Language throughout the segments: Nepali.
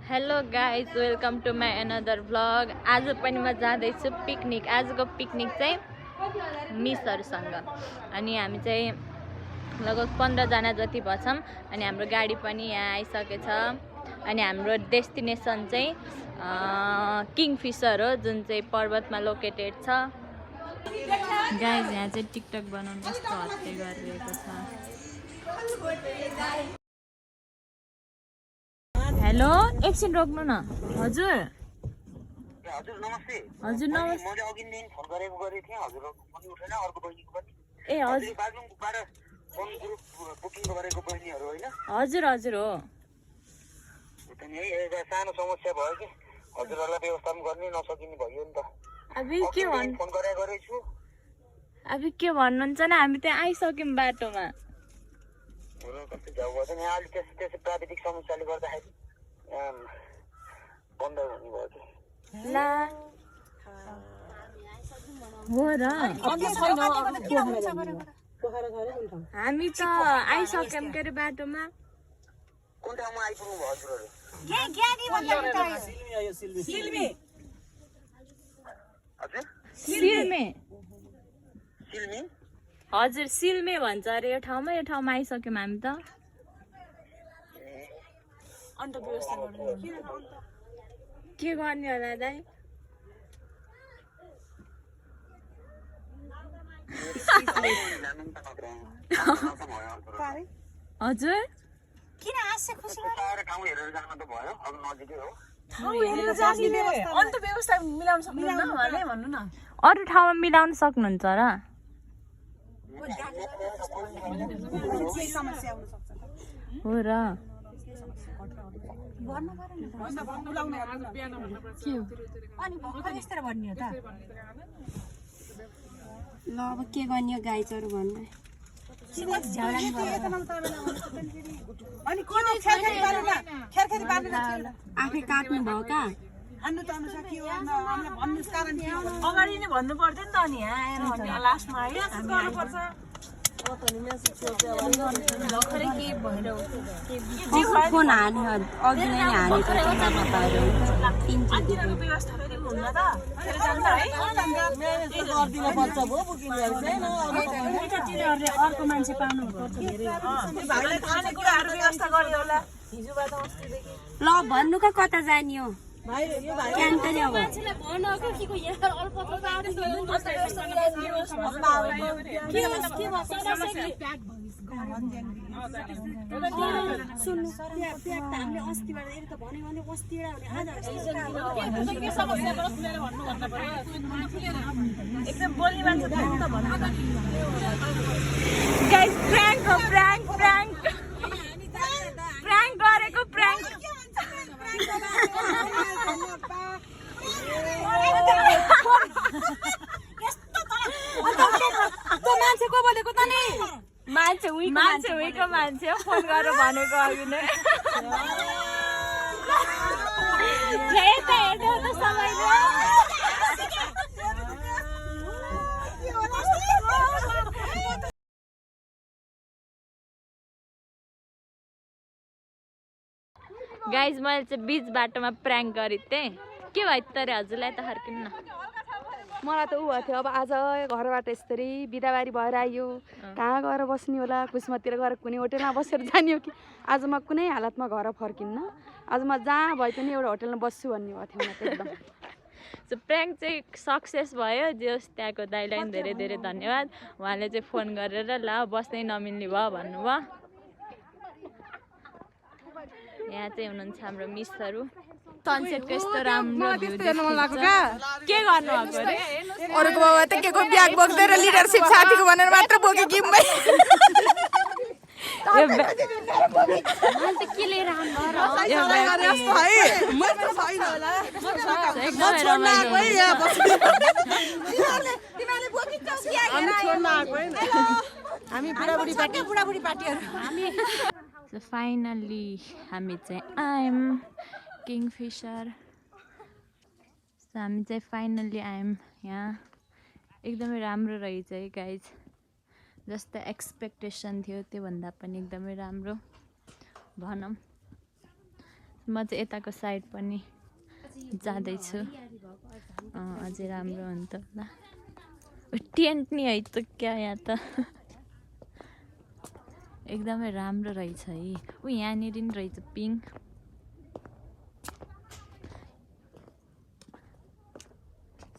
Hello guys welcome to my another vlog. आज पनि म जाँदैछु पिकनिक। आजको पिकनिक चाहिँ मिसहरूसँग अनि हामी चाहिँ लगभग 15 जना जति भछौँ अनि हाम्रो गाडी पनि यहाँ आइसकेछ अनि हाम्रो डेस्टिनेसन चाहिँ किङफिसर हो जुन चाहिँ पर्वतमा लोकेटेड छ। गाइज यहाँ चाहिँ टिकटक बनाउनु कस्तो हत्ते गरिरहेको छ। हेलो एकछिन रोक्नु न। हजुर हजुर नमस्ते। हजुर नमस्ते। मैले अघि दिन फोन गरेको थिएँ, हजुरको पनि उठेन, अर्को बहिनीको पनि। ए हजुर बागलुङबाट फोन ग्रुप बुकिङ गरेको बहिनीहरू होइन? हजुर हजुर हो। नि है एउटा सानो समस्या भयो कि हजुरहरूलाई व्यवस्थापन गर्ने नसकिने भयो नि त। अब के भन्नु, फोन गरेको छु। अब के भन्नुहुन्छ न, हामी त्यहाँ आइसक्यौँ बाटोमा। कति जाऊ भयो नि, अहिले त्यसै प्राविधिक समस्याले गर्दाखेरि बन्द हुने भयो कि। ला हो र, हामी त आइसक्यौँ के अरे बाटोमा। कुन ठाउँमा आइपुग्नु भयो हजुरहरू? सिल्मे। सिल्मी? हजुर सिल्मे भन्छ अरे यो ठाउँमा आइसक्यौँ हामी त। के गर्ने होला दाइ? हजुर किन आशा खुसी ठाउँ हेरेर जान त भयो, अब नजिकै हो। अरू ठाउँमा मिलाउन सक्नुहुन्छ र? हो र। ल अब के गर्ने हो, गाई चोरु भन्नु। आफै काट्नु भयो का? अगाडि नै भन्नु पर्थ्यो नि त। अनि यहाँ लास्टमा आयो फोन हान्यो अघि नै हानेको अर्को मान्छे पाउनु व्यवस्था गर्यो होला हिजोबाट अस्तिदेखि। ल भन्नु कता जाने हो? क्यान्टरी अब एकदम बोली मान्छे गाइस प्र्याङ्क हो, प्र्याङ्क गरेको प्र्याङ्क। मान्छे उहीको मान्छे हो, फोन गरेर भनेको अघि नै। गाइज मैले चाहिँ बिच बाटोमा प्र्याङ्क गरेको थिएँ। के भयो त रे हजुरलाई त फर्किनु न। मलाई त ऊ भएको थियो, अब आज घरबाट यसरी बिदाबारी भएर आयो, कहाँ गएर बस्ने होला, कुसमतिर गएर कुनै होटेलमा बसेर जाने हो कि आज म कुनै हालतमा घर फर्किन्न, आज म जहाँ भए पनि एउटा होटेलमा बस्छु भन्ने भएको थियो मलाई एकदम। सो प्र्याङ्क चाहिँ सक्सेस भयो। जस त्यहाँको दाइलाई पनि धेरै धेरै धन्यवाद। उहाँले चाहिँ फोन गरेर ल बस्नै नमिल्ने भयो भन्नुभयो। यहाँ चाहिँ हुनुहुन्छ हाम्रो मिसहरू। सनसेटको यस्तो राम्रो भ्यू के गर्नु भएको रे? अरूको बाबा त के को ब्याग बोक्दै र लिडरसिप साथीको भनेर मात्र बोके किम्बै। के लिएर बुढाबुढी पार्टीहरू फाइनल्ली हामी चाहिँ आयौँ किङफिसर। हामी चाहिँ फाइनल्ली आयौँ यहाँ। एकदमै राम्रो रहेछ है गाइज। जस्तो एक्सपेक्टेसन थियो त्योभन्दा पनि एकदमै राम्रो भनौँ। म चाहिँ यताको साइड पनि जाँदैछु अझै राम्रो हुन्छ होला टेन्ट नि है त क्या यहाँ त एकदमै राम्रो रहेछ है यहाँनिर नि रहेछ पिङ्क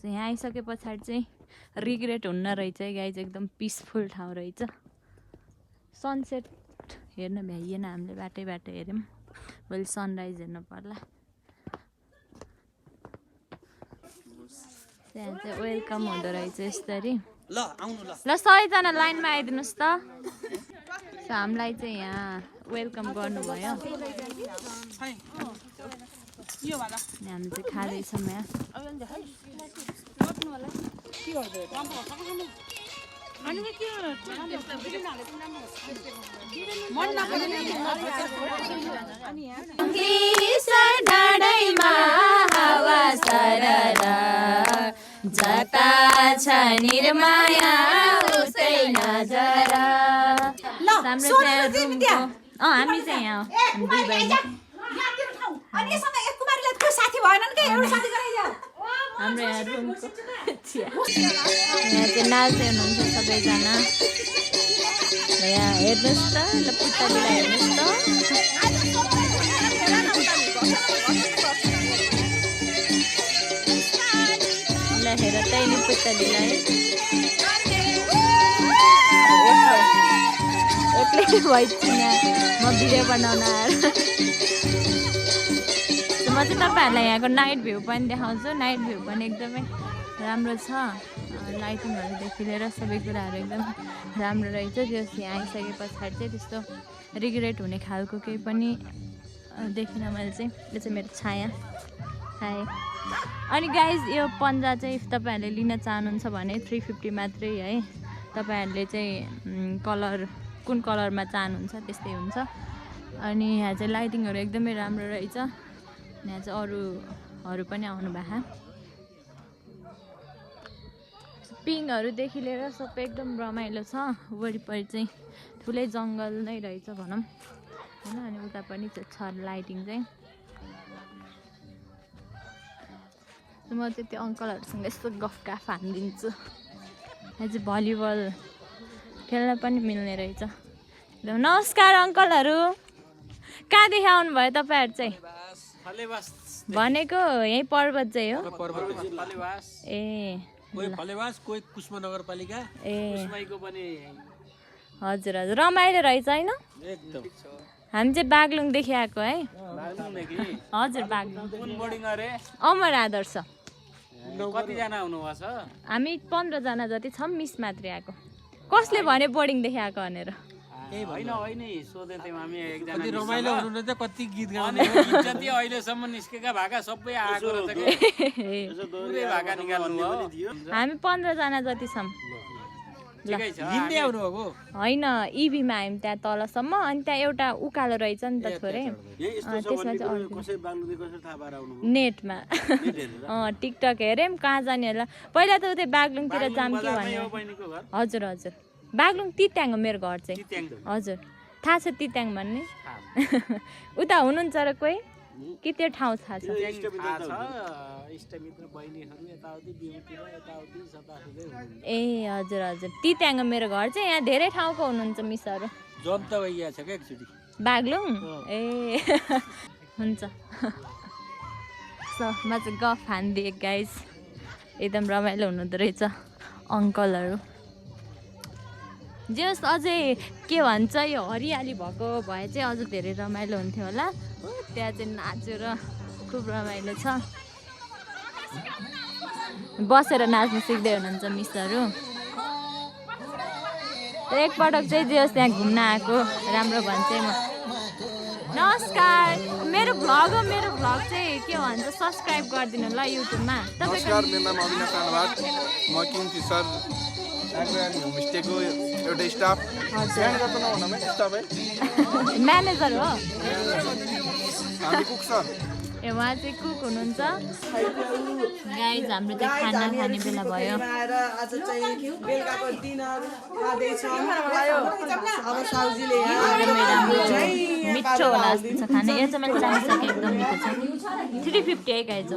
यहाँ आइसके पछाडि चाहिँ रिग्रेट हुन्न रहेछ है गाइज एकदम पिसफुल ठाउँ रहेछ सनसेट हेर्न भ्याइएन हामीले बाटै हेऱ्यौँ भोलि सनराइज हेर्नु पर्ला त्यहाँ चाहिँ वेलकम हुँदो रहेछ यसरी ल 100जना लाइनमा आइदिनुहोस् त हामीलाई चाहिँ यहाँ वेलकम गर्नुभयो हामी चाहिँ खाँदैछौँ यहाँ जता छ निर्माया उस्तै नजर हाम्रो चाहिँ रुमको हामी चाहिँ यहाँ दुई बहिनी हाम्रो यहाँ रुमको यहाँ चाहिँ नाच्दै हुनुहुन्छ सबैजना यहाँ हेर्नुहोस् त ल पुत्तालीलाई हेर्नुहोस् त ल हेर त्यही नि पुत्तालीलाई एक्लै भइदिन म भिडियो बनाउन आएर म चाहिँ तपाईँहरूलाई यहाँको नाइट भ्यू पनि देखाउँछु नाइट भ्यू पनि एकदमै राम्रो छ लाइटिङहरूदेखि लिएर सबै कुराहरू एकदम राम्रो रहेछ त्यो यहाँ आइसके पछाडि चाहिँ त्यस्तो रिग्रेट हुने खालको केही पनि देखिनँ मैले चाहिँ यो चाहिँ मेरो छाया हाई अनि गाइज यो पन्जा चाहिँ तपाईँहरूले लिन चाहनुहुन्छ भने 350 मात्रै है तपाईँहरूले चाहिँ कलर कुन कलरमा चाहनुहुन्छ त्यस्तै हुन्छ अनि यहाँ चाहिँ लाइटिङहरू एकदमै राम्रो रहेछ यहाँ चाहिँ अरूहरू पनि आउनु भएको पिङहरूदेखि लिएर सबै एकदम रमाइलो छ वरिपरि चाहिँ ठुलै जङ्गल नै रहेछ भनौँ होइन अनि उता पनि छ लाइटिङ चाहिँ म चाहिँ त्यो अङ्कलहरूसँग यस्तो गफगाफ हानिदिन्छु यहाँ चाहिँ भलिबल खेल्न पनि मिल्ने रहेछ नमस्कार अङ्कलहरू कहाँदेखि आउनुभयो तपाईँहरू चाहिँ भनेको यही पर्वत चाहिँ हो ए कोही कुस्मा नगरपालिका हजुर हजुर रमाइलो रहेछ होइन हामी चाहिँ बागलुङदेखि आएको है हजुर बागलुङ अमर आदर्श हामी 15 जना जति छौँ मिस मात्रै आएको कसले भने बोर्डिङदेखि आएको भनेर रमाइलो हुनु त कति गीत गाउने जति अहिलेसम्म निस्केका भाका सबै आएको हामी 15 जना जति छौँ हिँड्दै आउनुभएको होइन इभीमा हामी त्यहाँ तलसम्म अनि त्यहाँ एउटा उकालो रहेछ नि त थोरै त्यसमा चाहिँ नेटमा टिकटक हेऱ्यौँ कहाँ जाने होला पहिला त उतै बागलुङतिर जाम के भन्यो हजुर हजुर बागलुङ तित्याङ हो मेरो घर चाहिँ हजुर थाहा छ तित्याङ भन्ने उता हुनुहुन्छ र कोही कि त्यो ठाउँ थाहा छ ए हजुर हजुर तित्याङ हो मेरो घर चाहिँ यहाँ धेरै ठाउँको हुनुहुन्छ मिसहरू बागलुङ ए हुन्छ म चाहिँ गफ हानिदिएँ गाइज एकदम रमाइलो हुनुहुँदो रहेछ अङ्कलहरू जे होस् अझै के भन्छ यो हरियाली भएको भए चाहिँ अझ धेरै रमाइलो हुन्थ्यो होला त्यहाँ चाहिँ नाचेर खुब रमाइलो छ बसेर नाच्नु सिक्दै हुनुहुन्छ मिसहरू एकपटक चाहिँ जे होस् त्यहाँ घुम्न आएको राम्रो भन्छ म नमस्कार मेरो भ्लग चाहिँ के भन्छ सब्सक्राइब गरिदिनु ल युट्युबमा नमस्कार मेरो नाम अविनाश आनवाद म किङ फिसर होमस्टेको एउटा स्टाफ म्यानेजर म्यानेजर हो हामी कुक सर ए उहाँ चाहिँ कुक हुनुहुन्छ गाइज हाम्रो चाहिँ खाना खाने बेला भयो आएर आज चाहिँ बेलुकाको डिनर खाँदैछौँ अब साउजीले एकदमै राम्रो मिठो होला जस्तो छ खाना यो चाहिँ मैले चाखिसकेँ एकदम मिठो छ 350 है गाइज